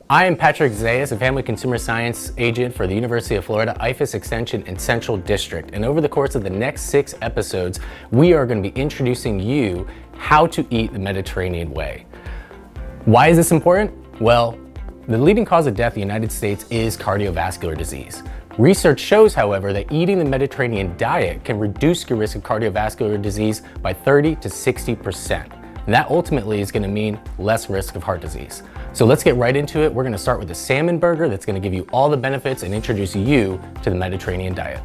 I am Patrick Zayas, a family consumer science agent for the University of Florida IFAS Extension in Central District. And over the course of the next 6 episodes, we are going to be introducing you how to eat the Mediterranean way. Why is this important? Well, the leading cause of death in the United States is cardiovascular disease. Research shows, however, that eating the Mediterranean diet can reduce your risk of cardiovascular disease by 30 to 60%. And that ultimately is going to mean less risk of heart disease. So let's get right into it. We're going to start with the salmon burger that's going to give you all the benefits and introduce you to the Mediterranean diet.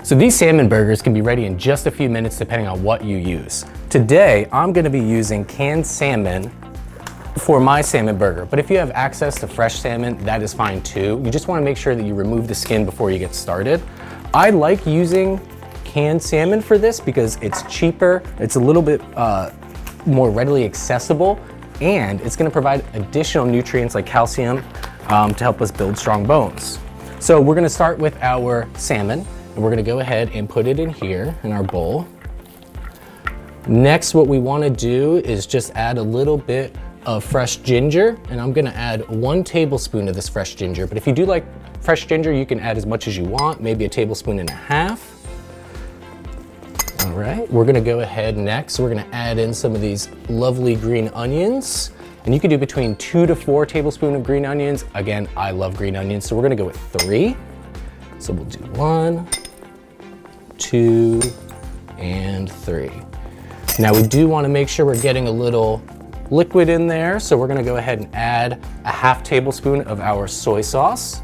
So these salmon burgers can be ready in just a few minutes depending on what you use. Today, I'm going to be using canned salmon for my salmon burger, but if you have access to fresh salmon, that is fine too. You just want to make sure that you remove the skin before you get started. I like using canned salmon for this because it's cheaper, it's a little bit more readily accessible, and it's going to provide additional nutrients like calcium to help us build strong bones. So we're going to start with our salmon, and we're going to go ahead and put it in here in our bowl. Next, what we want to do is just add a little bit of fresh ginger, and I'm going to add 1 tablespoon of this fresh ginger. But if you do like fresh ginger, you can add as much as you want, maybe 1.5 tablespoons. All right, we're gonna go ahead next. We're gonna add in some of these lovely green onions. And you can do between 2 to 4 tablespoons of green onions. Again, I love green onions, so we're gonna go with 3. So we'll do 1, 2, and 3. Now we do wanna make sure we're getting a little liquid in there, so we're gonna go ahead and add 1/2 tablespoon of our soy sauce.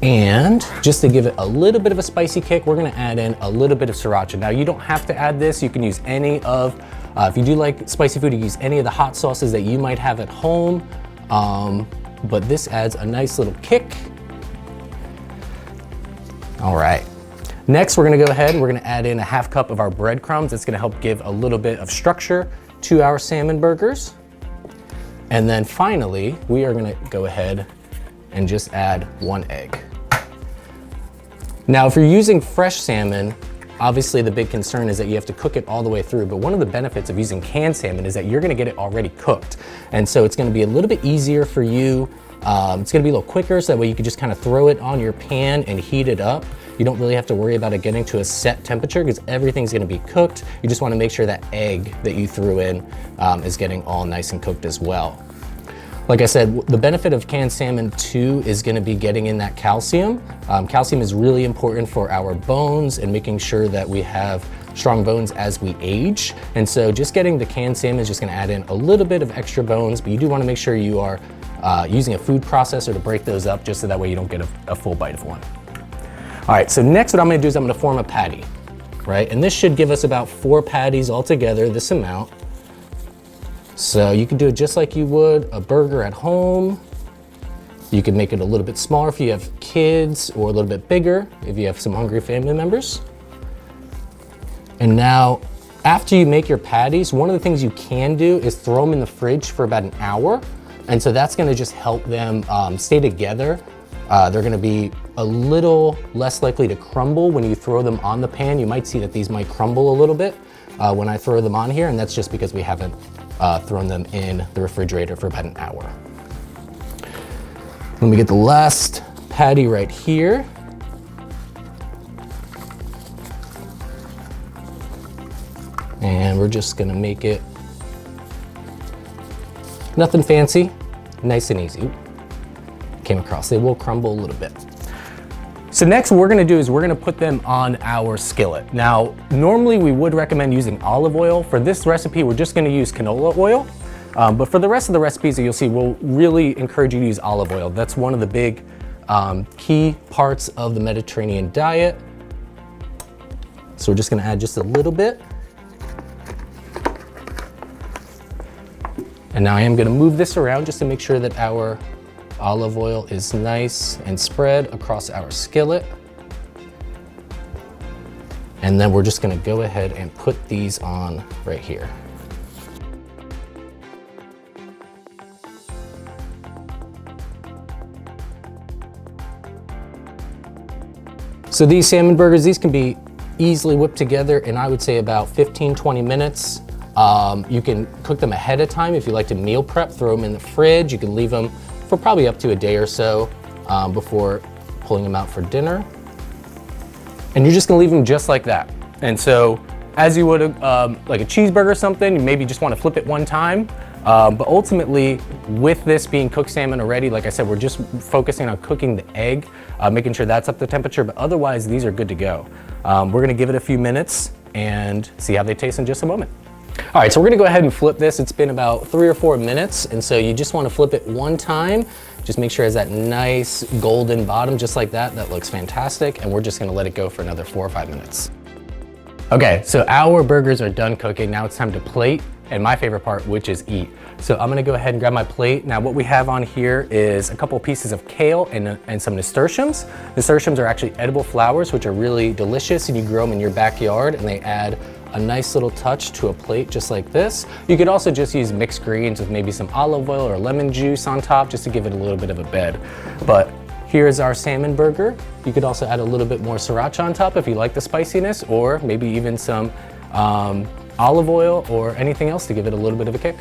And just to give it a little bit of a spicy kick, we're gonna add in a little bit of Sriracha. Now you don't have to add this, you can use any of, if you do like spicy food, you can use any of the hot sauces that you might have at home, but this adds a nice little kick. All right. Next, we're gonna go ahead and we're gonna add in 1/2 cup of our breadcrumbs. It's gonna help give a little bit of structure to our salmon burgers. And then finally, we are gonna go ahead and just add 1 egg. Now, if you're using fresh salmon, obviously the big concern is that you have to cook it all the way through, but one of the benefits of using canned salmon is that you're gonna get it already cooked. And so it's gonna be a little bit easier for you. It's gonna be a little quicker, so that way you can just kind of throw it on your pan and heat it up. You don't really have to worry about it getting to a set temperature because everything's gonna be cooked. You just wanna make sure that egg that you threw in is getting all nice and cooked as well. Like I said, the benefit of canned salmon too is gonna be getting in that calcium. Calcium is really important for our bones and making sure that we have strong bones as we age. And so just getting the canned salmon is just gonna add in a little bit of extra bones, but you do wanna make sure you are using a food processor to break those up just so that way you don't get a full bite of one. All right, so next what I'm gonna do is I'm gonna form a patty, right? And this should give us about 4 patties altogether, this amount. So you can do it just like you would a burger at home. You can make it a little bit smaller if you have kids, or a little bit bigger if you have some hungry family members. And now, after you make your patties, one of the things you can do is throw them in the fridge for about 1 hour. And so that's gonna just help them stay together. They're gonna be a little less likely to crumble when you throw them on the pan. You might see that these might crumble a little bit when I throw them on here, and that's just because we haven't thrown them in the refrigerator for about 1 hour. Let me get the last patty right here. And we're just gonna make it nothing fancy, nice and easy. Came across, they will crumble a little bit. So next what we're gonna do is we're gonna put them on our skillet. Now, normally we would recommend using olive oil. For this recipe, we're just gonna use canola oil. But for the rest of the recipes that you'll see, we'll really encourage you to use olive oil. That's one of the big key parts of the Mediterranean diet. So we're just gonna add just a little bit. And now I am gonna move this around just to make sure that our olive oil is nice and spread across our skillet. And then we're just gonna go ahead and put these on right here. So these salmon burgers, these can be easily whipped together in, I would say, about 15-20 minutes. You can cook them ahead of time if you like to meal prep, throw them in the fridge. You can leave them for probably up to a day or so before pulling them out for dinner. And you're just gonna leave them just like that. And so as you would like a cheeseburger or something, you maybe just wanna flip it one time. But ultimately, with this being cooked salmon already, like I said, we're just focusing on cooking the egg, making sure that's up to temperature, but otherwise these are good to go. We're gonna give it a few minutes and see how they taste in just a moment. All right, so we're gonna go ahead and flip this. It's been about 3 or 4 minutes, and so you just wanna flip it one time. Just make sure it has that nice golden bottom, just like that. That looks fantastic, and we're just gonna let it go for another 4 or 5 minutes. Okay, so our burgers are done cooking. Now it's time to plate, and my favorite part, which is eat. So I'm gonna go ahead and grab my plate. Now what we have on here is a couple pieces of kale and some nasturtiums. Nasturtiums are actually edible flowers, which are really delicious, and you grow them in your backyard, and they add a nice little touch to a plate just like this. You could also just use mixed greens with maybe some olive oil or lemon juice on top just to give it a little bit of a bed. But here's our salmon burger. You could also add a little bit more sriracha on top if you like the spiciness, or maybe even some olive oil or anything else to give it a little bit of a kick.